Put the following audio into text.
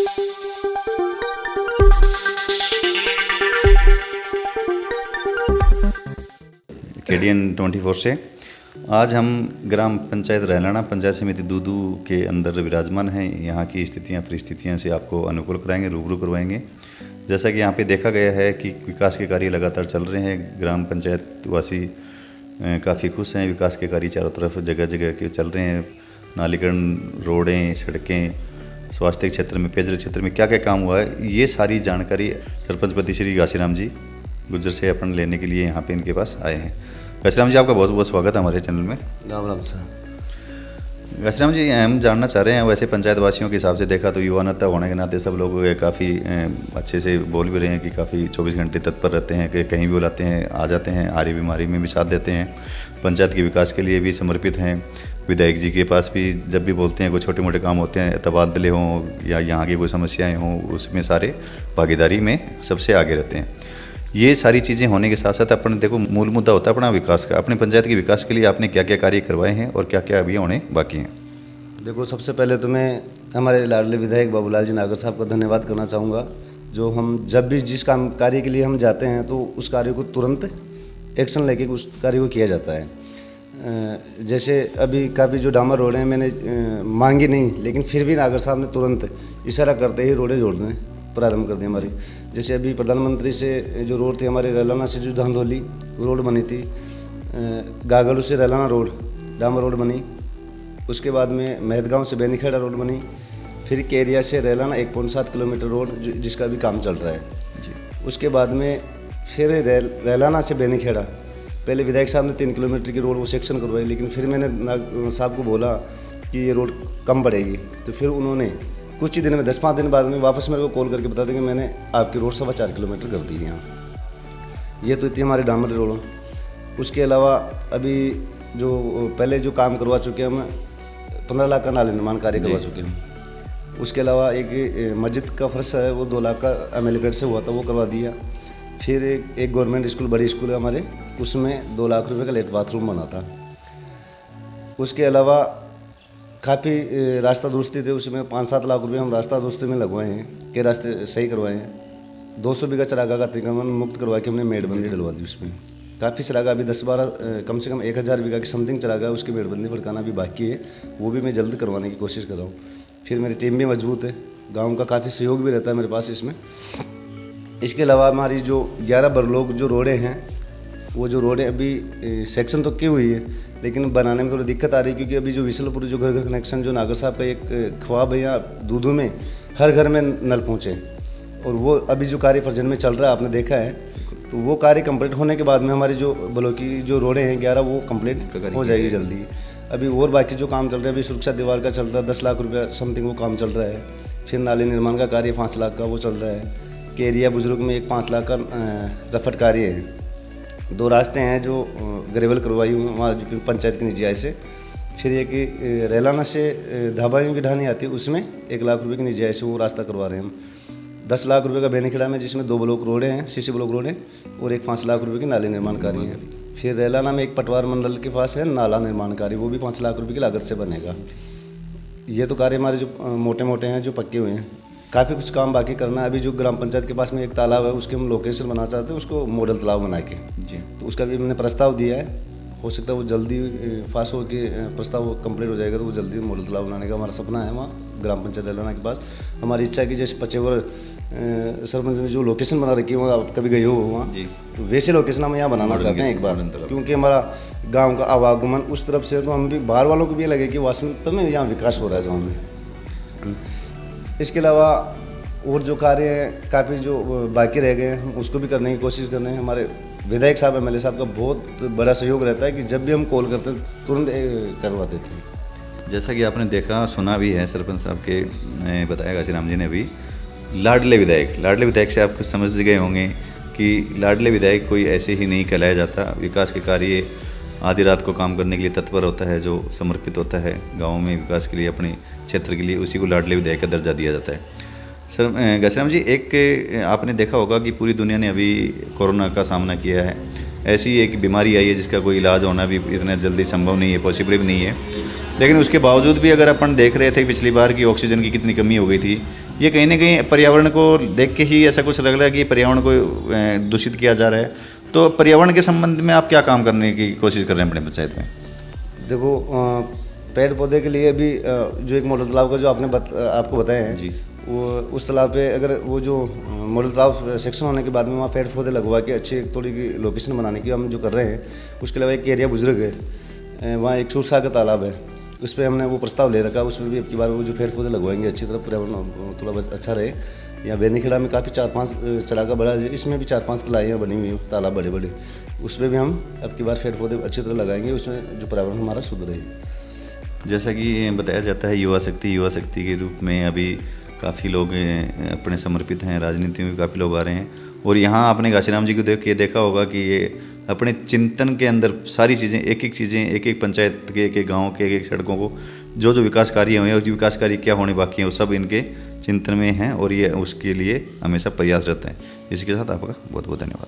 KDN 24 से आज हम ग्राम पंचायत रहलाना पंचायत समिति दूदू के अंदर विराजमान हैं। यहाँ की स्थितियाँ परिस्थितियाँ से आपको अनुकूल कराएंगे, रूबरू करवाएंगे। जैसा कि यहाँ पे देखा गया है कि विकास के कार्य लगातार चल रहे हैं। ग्राम पंचायत वासी काफ़ी खुश हैं। विकास के कार्य चारों तरफ जगह जगह के चल रहे हैं। नालीकरण, रोडें, सड़कें, स्वास्थ्य क्षेत्र में, पेयजल क्षेत्र में क्या क्या काम हुआ है, ये सारी जानकारी सरपंच पति श्री घासीराम जी गुज्जर से अपन लेने के लिए यहाँ पे इनके पास आए हैं। घासीराम जी, आपका बहुत बहुत स्वागत है हमारे चैनल में। राम राम सर। घासीराम जी, हम जानना चाह रहे हैं, वैसे पंचायत वासियों के हिसाब से देखा तो युवा नेता होने के नाते सब लोग काफ़ी अच्छे से बोल भी रहे हैं कि काफ़ी 24 घंटे तत्पर रहते हैं, कि कहीं भी बुलाते हैं आ जाते हैं, आ रही बीमारी में भी साथ देते हैं, पंचायत के विकास के लिए भी समर्पित हैं। विधायक जी के पास भी जब भी बोलते हैं कोई छोटे मोटे काम होते हैं, तबादले हों या यहाँ की कोई समस्याएँ हों, उसमें सारे भागीदारी में सबसे आगे रहते हैं। ये सारी चीज़ें होने के साथ साथ अपन देखो मूल मुद्दा होता है अपना विकास का। अपने पंचायत के विकास के लिए आपने क्या क्या कार्य करवाए हैं और क्या क्या अभी होने बाकी हैं? देखो, सबसे पहले तो मैं हमारे लाडले विधायक बाबूलाल जी नागर साहब का धन्यवाद करना चाहूँगा। जो हम जब भी जिस काम कार्य के लिए हम जाते हैं तो उस कार्य को तुरंत एक्शन लेके उस कार्य को किया जाता है। जैसे अभी काफ़ी जो डामर रोड हैं मैंने मांगी नहीं, लेकिन फिर भी नागर साहब ने तुरंत इशारा करते ही रोडें जोड़ने प्रारंभ कर दी हमारी। जैसे अभी प्रधानमंत्री से जो रोड थी हमारे रहलाना से जो धांधोली रोड बनी थी, गागड़ू से रहलाना रोड डामर रोड बनी। उसके बाद में मेहतगांव से बेनीखेड़ा रोड बनी। फिर केरिया से रहलाना 1.7 किलोमीटर रोड जिसका भी काम चल रहा है जी। उसके बाद में फिर रहलाना से बेनीखेड़ा, पहले विधायक साहब ने 3 किलोमीटर की रोड वो सेक्शन करवाई, लेकिन फिर मैंने साहब को बोला कि ये रोड कम पड़ेगी, तो फिर उन्होंने कुछ ही दिन में 10-5 दिन बाद में वापस मेरे को कॉल करके बता दें कि मैंने आपकी रोड 4.25 किलोमीटर कर दी है यहाँ। ये तो इतनी हमारे डामर रोड। उसके अलावा अभी जो पहले जो काम करवा चुके हैं हम 15 लाख का नाले निर्माण कार्य करवा चुके हैं। उसके अलावा एक मस्जिद का फर्श है वो 2 लाख का MLA से हुआ था, वो करवा दिया। फिर एक गवर्नमेंट स्कूल, बड़ी स्कूल है हमारे, उसमें 2 लाख रुपये का लेट बाथरूम बना था। उसके अलावा काफ़ी रास्ता दुरुस्ती थे, उसमें 5-7 लाख रुपए हम रास्ता दुरुस्ती में लगवाए हैं कि रास्ते सही करवाए हैं। 200 बीघा चरागाह का अतिक्रमण मुक्त करवा के हमने मेड़बंदी डलवा दी। उसमें काफ़ी चरागाह अभी 10-12 कम से कम 1000 बीघा की समथिंग चरागाह उसकी मेड़बंदी भड़काना भी बाकी है, वो भी मैं जल्द करवाने की कोशिश कर रहा हूँ। फिर मेरी टीम भी मजबूत है, गाँव का काफ़ी सहयोग भी रहता है मेरे पास इसमें। इसके अलावा हमारी जो 11 बरलोग जो रोडें हैं, वो जो रोडें अभी सेक्शन तो की हुई है, लेकिन बनाने में थोड़ी दिक्कत आ रही है, क्योंकि अभी जो विशलपुर जो घर घर कनेक्शन जो नागर साहब का एक ख्वाब है, या दूधू में हर घर में नल पहुँचे, और वो अभी जो कार्य प्रजन में चल रहा है आपने देखा है, तो वो कार्य कंप्लीट होने के बाद में हमारी जो ब्लॉक की जो रोडें हैं 11 वो कंप्लीट हो जाएगी जल्दी। अभी और बाकी जो काम चल रहा है, अभी सुरक्षा दीवार का चल रहा है 10 लाख रुपया समथिंग वो काम चल रहा है। फिर नाले निर्माण का कार्य 5 लाख का वो चल रहा है। केरिया बुजुर्ग में एक 5 लाख का रफट कार्य है। 2 रास्ते हैं जो ग्रेवल करवाई हुई वहाँ पंचायत की निजी आय से। फिर ये कि रहलाना से धाबाइयों की ढानी आती है, उसमें 1 लाख रुपए की निजी आय से वो रास्ता करवा रहे हैं हम। 10 लाख रुपए का बेनीखेड़ा में, जिसमें 2 ब्लॉक रोडें हैं, CC ब्लॉक रोडें, और एक 5 लाख रुपए की नाले निर्माण कार्य है। फिर रहलाना में एक पटवार मंडल के पास है नाला निर्माण कार्य, वो भी 5 लाख रुपये की लागत से बनेगा। ये तो कार्य हमारे जो मोटे मोटे हैं जो पक्के हुए हैं। काफ़ी कुछ काम बाकी करना है। अभी जो ग्राम पंचायत के पास में एक तालाब है, उसके हम लोकेशन बनाना चाहते हैं, उसको मॉडल तालाब बना के जी, तो उसका भी मैंने प्रस्ताव दिया है। हो सकता है वो जल्दी फास्ट हो के प्रस्ताव कंप्लीट हो जाएगा, तो वो जल्दी मॉडल तालाब बनाने का हमारा सपना है वहाँ ग्राम पंचायत रहलाना के पास। हमारी इच्छा है कि जैसे पचेवर सरपंच ने जो लोकेशन बना रखी है, वहाँ आप कभी गए हो वहाँ जी, तो वैसे लोकेशन हम यहाँ बनाना चाहते हैं एक बार, क्योंकि हमारा गाँव का आवागमन उस तरफ से, तो हम भी बाहर वालों को भी लगे कि वास्तव में यहाँ विकास हो रहा है गाँव में। इसके अलावा और जो कार्य हैं काफ़ी जो बाकी रह गए हैं, हम उसको भी करने की कोशिश कर रहे हैं। हमारे विधायक साहब MLA साहब का बहुत बड़ा सहयोग रहता है कि जब भी हम कॉल करते हैं तुरंत करवा देते हैं। जैसा कि आपने देखा सुना भी है, सरपंच साहब के बताया घासीराम जी ने भी, लाडले विधायक से आप कुछ समझ गए होंगे कि लाडले विधायक कोई ऐसे ही नहीं कहलाया जाता। विकास के कार्य आधी रात को काम करने के लिए तत्पर होता है, जो समर्पित होता है गाँव में विकास के लिए, अपने क्षेत्र के लिए, उसी को लाडले विधायक का दर्जा दिया जाता है। सर घासीराम जी, एक आपने देखा होगा कि पूरी दुनिया ने अभी कोरोना का सामना किया है। ऐसी एक बीमारी आई है जिसका कोई इलाज होना भी इतना जल्दी संभव नहीं है, पॉसिबल भी नहीं है, लेकिन उसके बावजूद भी अगर अपन देख रहे थे पिछली बार की ऑक्सीजन की कितनी कमी हो गई थी, ये कहीं ना कहीं पर्यावरण को देख के ही ऐसा कुछ लग रहा है कि पर्यावरण को दूषित किया जा रहा है। तो पर्यावरण के संबंध में आप क्या काम करने की कोशिश कर रहे हैं अपने पंचायत में? देखो, पेड़ पौधे के लिए भी जो एक मॉडल तालाब का जो आपको बताए हैं जी। वो उस तालाब पे अगर वो जो मॉडल तालाब सेक्शन होने के बाद में वहाँ पेड़ पौधे लगवा के अच्छी एक थोड़ी की लोकेशन बनाने की हम जो कर रहे हैं। उसके अलावा एक एरिया बुजुर्ग है, वहाँ एक सूरसागर का तालाब है, उस पर हमने वो प्रस्ताव ले रखा। उसमें भी अब की बार वो जो पेड़ पौधे लगवाएंगे अच्छी तरह पर्यावरण थोड़ा अच्छा रहे। यहाँ बेनीखेड़ा में काफ़ी 4-5 चलाका बड़ा, इसमें भी 4-5 तलाइयाँ बनी हुई हैं, तालाब बड़े बड़े, उसमें भी हम अब की बार पेड़ पौधे अच्छी तरह लगाएंगे, उसमें जो पर्यावरण हमारा शुद्ध रहेगा। जैसा कि बताया जाता है युवा शक्ति के रूप में अभी काफ़ी लोग अपने समर्पित हैं, राजनीति में काफ़ी लोग आ रहे हैं। और यहाँ आपने घासीराम जी को देखा होगा कि ये अपने चिंतन के अंदर सारी चीज़ें, एक एक पंचायत के, एक गांव के, एक सड़कों को जो विकास कार्य हुए हैं और जो विकास कार्य क्या होने बाकी हैं वो सब इनके चिंतन में हैं और ये उसके लिए हमेशा प्रयासरत हैं। इसके साथ आपका बहुत बहुत धन्यवाद।